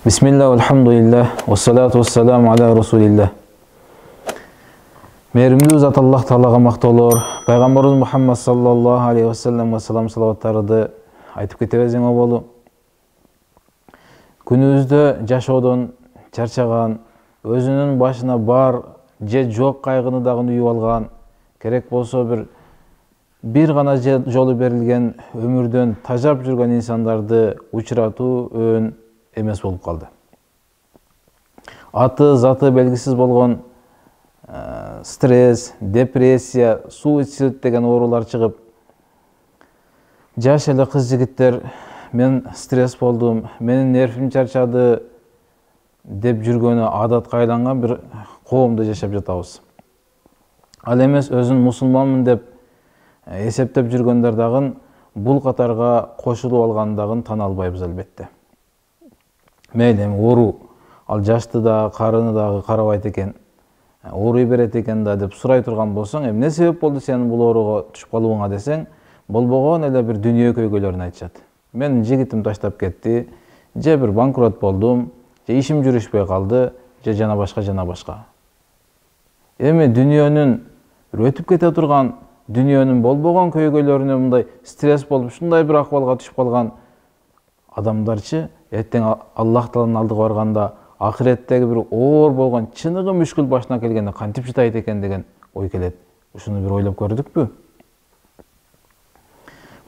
Bismillah, alhamdulillah, wassalatu wassalamu ala rasulillah. Mehримдүү Зат Аллах Таалага мактоолор, пайгамбарыбыз Мухаммад саллаллаху алейхи ва салламга салам салаваттарды айтып кетебиз эң оболу. Күнүбүздө жашоодон чарчаган, өзүнүн башына бар же жок кайгыны дагы үйүп алган, керек болсо бир гана жолу берилген өмүрдөн тажап жүргөн инсандарды учуратуу өн эмес болуп калды. Аты, заты белгисиз болгон стресс, депрессия, суицид деген оорулар чыгып, жаш эле кыз жигиттер мен стресс болдум, менин нервим чарчады деп жүргөнү адатка айланган бир коомдо жашап жатабыз. Ал эмес өзүн мусулманмын деп эсептеп жүргөндөр дагы бул катарга кошулуп алгандыгын тана албайбыз албетте. Мейли оору, ал жашты да, карыны дагы карабайт экен, ооруй берет экен да деп сурай турган болсоң, эмне себеп болду сенин бул ооруга түшүп калууңа десең, болбогон эле бир дүйнө көйгөйлөрүн айтышат. Менин жигитим таштап кетти, же бир банкрот болдум, же ишим жүрүшпөй калды, же жана башка. Эми дүйнөнүн өтүп кете турган, дүйнөнүн болбогон көйгөйлөрүнө мындай стресс болуп, ушундай бир акыбалга түшүп калган адамдарчы эртең Аллах Тааланын алдыга барганда акыреттеги бир оор болгон чыныгы мүшкүл башына келгенде кантип чыдайт экен деген ой келет. Ушуну бир ойлоп көрдүкпү?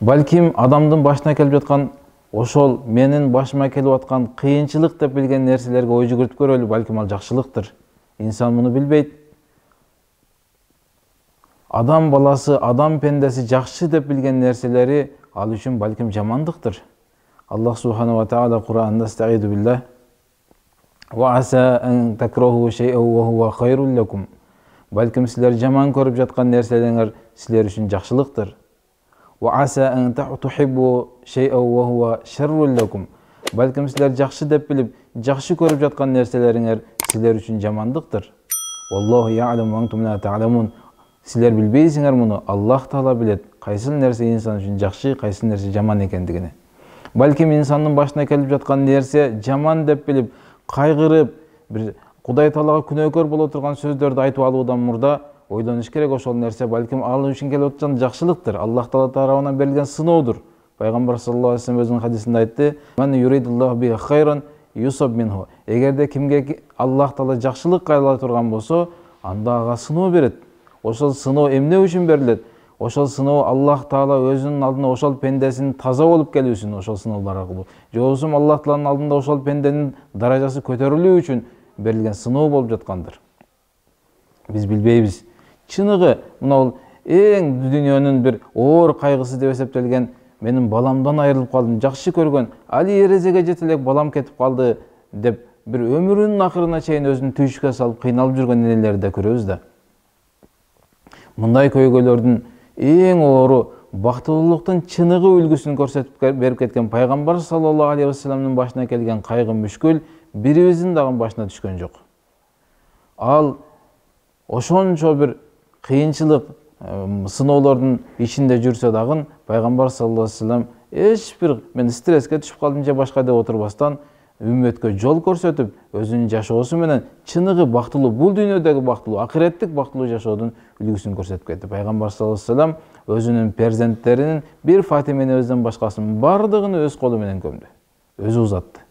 Балким адамдын башына келип жаткан ошол менин башыма келип аткан кыйынчылык деп билген нерселерге ой жүгүртүп көрөлү, балким ал жакшылыктыр. Инсан муну билбейт. Адам баласы, адам пендеси жакшы деп билген нерселери ал үчүн балким жамандыктыр. Аллах субхана ва таала Кур'анда "Estaizu billah wa asa an takrahu shay'an wa huwa khairul lakum". Балким силер жаман көрүп жаткан нерселериңер силер үчүн жакшылыктыр. Wa asa an tuhibbu shay'an wa huwa sharrul lakum. Балким силер жакшы деп билип, жакшы көрүп жаткан нерселериңер силер үчүн жамандыктыр. Wallahu ya'lamu wa antum la ta'lamun. Силер билбейсиңер муну, Аллах Таала билет, кайсы нерсе инсан үчүн жакшы, кайсы нерсе жаман экендигини. Балким инсандын башына келип жаткан нерсе жаман деп билип, кайгырып, бир Кудай Таалага күнөөкөр боло турган сөздөрдү айтып алуудан мурда ойлонуш керек. Ошол нерсе балким ал үчүн келип аткан жакшылыктыр, Аллах Таала тарабынан берилген сыноодур. Пайгамбар саллаллаху алейхи ва саллям өзүнүн хадисинде айтты: "Ман юридуллаху биhi хайран юсаб минху". Эгерде кимге Аллах Таала жакшылык каалай турган болсо, анда ага сыноо берет. Ошол сыноо эмне үчүн берилет? Ошол сыноо Аллах Таала өзүнүн алдына ошол пендесинин таза болуп келүү үчүн ошол сыноолор аркылуу. Же болбосо Аллах Тааланын алдында ошол пенденин даражасы көтөрүлүү үчүн берилген сыноо болуп жаткандыр. Биз билбейбиз. Чыныгы мына эң дүйнөнүн бир оор кайгысы деп эсептелген, менин баламдан айрылып калдым, жакшы көргөн, али эрежеге жете элек балам кетип калды деп бир өмүрүнүн акырына чейин өзүн түйшүккө салып кыйналып жүргөн энелерди да көрөбүз да. Мындай көйгөйлөрдүн эң оору бактылуулуктун чыныгы үлгүсүн көрсөтүп берип кеткен пайгамбар саллаллаху алейхи ва салламдын башына келген кайгы мүшкүл бирибиздин дагы башына түшкөн жок. Ал ошончо бир кыйынчылык, сыноолордун ичинде жүрсө дагы пайгамбар саллаллаху алейхи ва саллям эч бир мен стресске түшүп калдым же башка деп отурбастан үммөткө жол көрсөтүп, өзүнүн жашоосу менен чыныгы бактылуу, бул дүйнөдөгү бактылуу, акыреттик бактылуу жашоодун үлгүсүн көрсөтүп кетти. Пайгамбар саллаллаху алейхи ва саллям өзүнүн перзенттеринин бир Фатименебизден башкасынын бардыгын өз колу менен көмдү. Өзү узатты.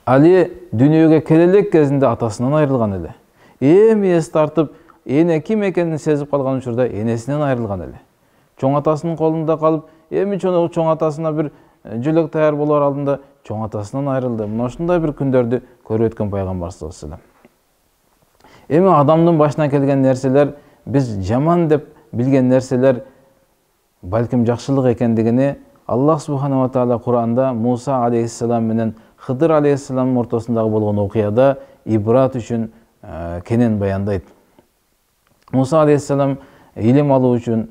Али дүйнөгө келе элек кезинде атасынан айрылган эле. Эми эс тартып, эне ким экенин сезип калган учурда энесинен айрылган эле. Чоң атасынын колунда калып, эми чоң атасына бир жөлөк таяр болор алдында чоң атасынан айрылды. Мына ушундай бир күндөрдү көрүп өткөн пайгамбар саллаллаху алейхи ва саллям. Эми адамдын башына келген нерселер, биз жаман деп билген нерселер балким жакшылык экендигини Аллах субхана ва таала Кур'анда Муса алейхиссалам менен Хыдыр алейхиссаламдын ортосундагы болгон окуяда ибрат үчүн кенен баяндайт. Муса алейхиссалам илим алуу үчүн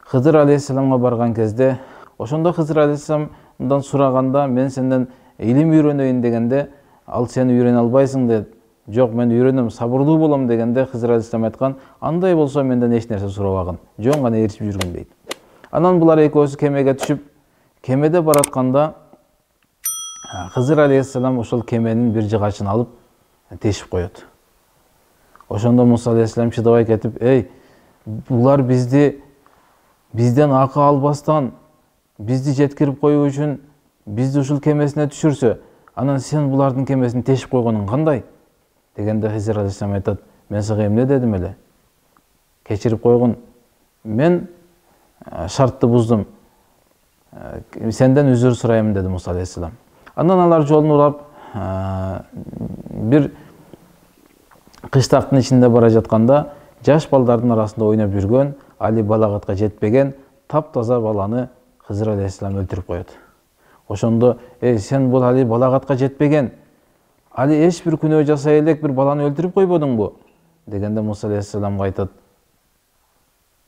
Хыдыр алейхиссаламга барган кезде, ошондо Хыдыр алейхиссаламдан сураганда, мен сенден илим үйрөнөйүн дегенде, ал сени үйрөнө албайсың деп, жок мен үйрөнөм, сабырлуу болом дегенде Хыдыр алейхиссалам айткан, андай болсо менден эч нерсе сурабагын, жөн гана ээрчип жүргүн дейт. Анан булар экөөсү кемеге түшүп, кемеде баратканда Хызыр алейхиссалам ошол кеменин бир жыгачын алып тешип коет. Ошондо Муса алейхиссалам чыдабай кетип, эй, булар бизден акы албастан, бизди жеткирип коюу үчүн бизди ушул кемесине түшүрсө, анан сен булардын кемесин тешип койгонуң кандай? Дегенде Хызыр алейхиссалам айтат, мен сага эмне дедим эле? Кечирип койгун. Мен шартты буздум. Сенден үзүр сурайм деди Муса алейхиссалам. Андан алар жолун урап бир кыштактын ичинде бара жатканда жаш балдардын арасында ойноп жүргөн, али балагатка жетпеген таптаза баланы Хызыр алейхиссалам өлтүрүп коет. Ошондо, сен бул али балагатка жетпеген, али эч бир күнөө жасай элек бир баланы өлтүрүп койбодуңбу? Дегенде Муса алейхиссалам айтат,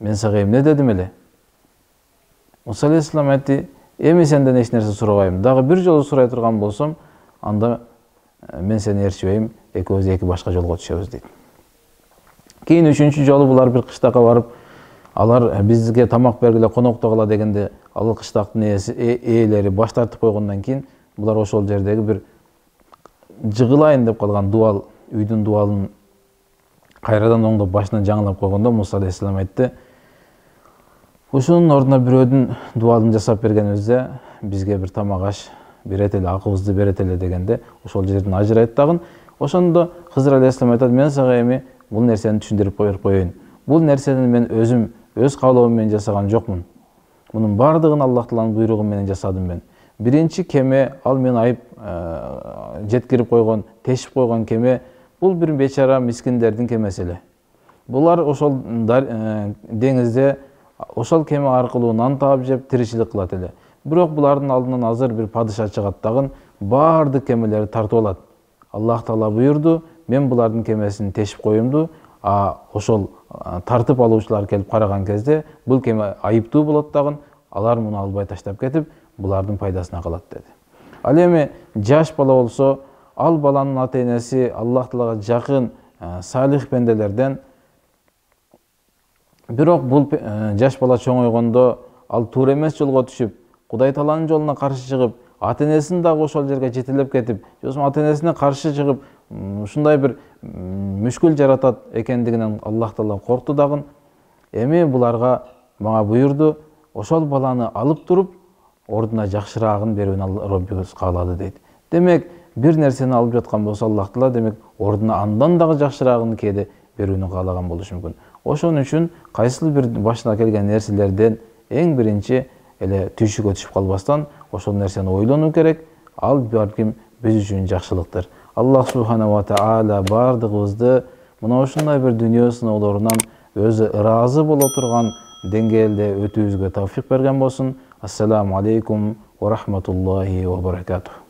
мен сага эмне дедим эле? Муса алейхиссалам айтты, эми сенден эч нерсе сурабайм. Дагы бир жолу сурай турган болсом, анда мен сени ээрчибейм, экөөбүз эки башка жолго түшөбүз дейт. Кийин үчүнчү жолу булар бир кыштакка барып, алар бизге тамак бергиле, коноктогула дегенде, ал кыштактын ээлери баш тартып койгондон кийин булар ошол жердеги бир жыгылайын деп калган дуал, үйдүн дуалын кайрадан оңдоп башынан жаңылап койгондо Муса алейхиссалам айтты, ушунун ордуна бирөөдүн дуалын жасап бергенибизде бизге бир тамак аш берет эле, акыбызды берет эле дегенде ошол жерден ажырайт дагы. Ошондо Хызыр алейхиссалам айтат, мен сага эми бул нерсени түшүндүрүп коюп коеюн. Бул нерсени мен өзүм өз каалоом менен жасаган жокмун. Мунун бардыгын Аллах Тааланын буйругу менен жасадым мен. Биринчи кеме, ал мен айып жеткирип койгон, тешип койгон кеме, бул бир бечара мискиндердин кемеси эле. Булар ошол деңизде ошол кеме аркылуу нан таап жеп тиричилик кылат эле. Бирок булардын алдынан азыр бир падыша чыгат дагы, бардык кемелерди тартып алат. Аллах Таала буйурду, мен булардын кемесин тешип коюмду, ошол тартып алуучулар келип караган кезде бул кеме айыптуу болот дагы, алар муну албай таштап кетип, булардын пайдасына калат деди. Ал эми жаш бала болсо, ал баланын ата-энеси Аллах Таалага жакын салих пенделерден. Бирок бул жаш бала чоңойгондо ал туура эмес жолго түшүп, Кудай Тааланын жолуна каршы чыгып, ата-энесин дагы ошол жерге жетелеп кетип, же ата-энесине каршы чыгып, ушундай бир мүшкүл жаратат экендигинен Аллах Таала коркту дагы. Эми буларга мага буйурду, ошол баланы алып туруп, ордуна жакшыраагын берүүнү Роббибиз каалады дейт. Демек, бир нерсени алып жаткан болсо Аллах Таала, демек, ордуна андан дагы жакшыраагын кээде берүүнү каалаган болушу мүмкүн. Ошон үчүн кайсыл бир башына келген нерселерден эң биринчи эле түйшүккө түшүп калбастан ошол нерсени ойлонуу керек. Ал балким биз үчүн жакшылыктыр. Аллах субханаху ва таала бардыгыбызды мына ушундай бир дүйнө сыноолорунан өзү ыраазы боло турган деңгээлде өтүүбүзгө тавфик берген болсун. Ассаламу алейкум ва рахматуллахи ва баракатух.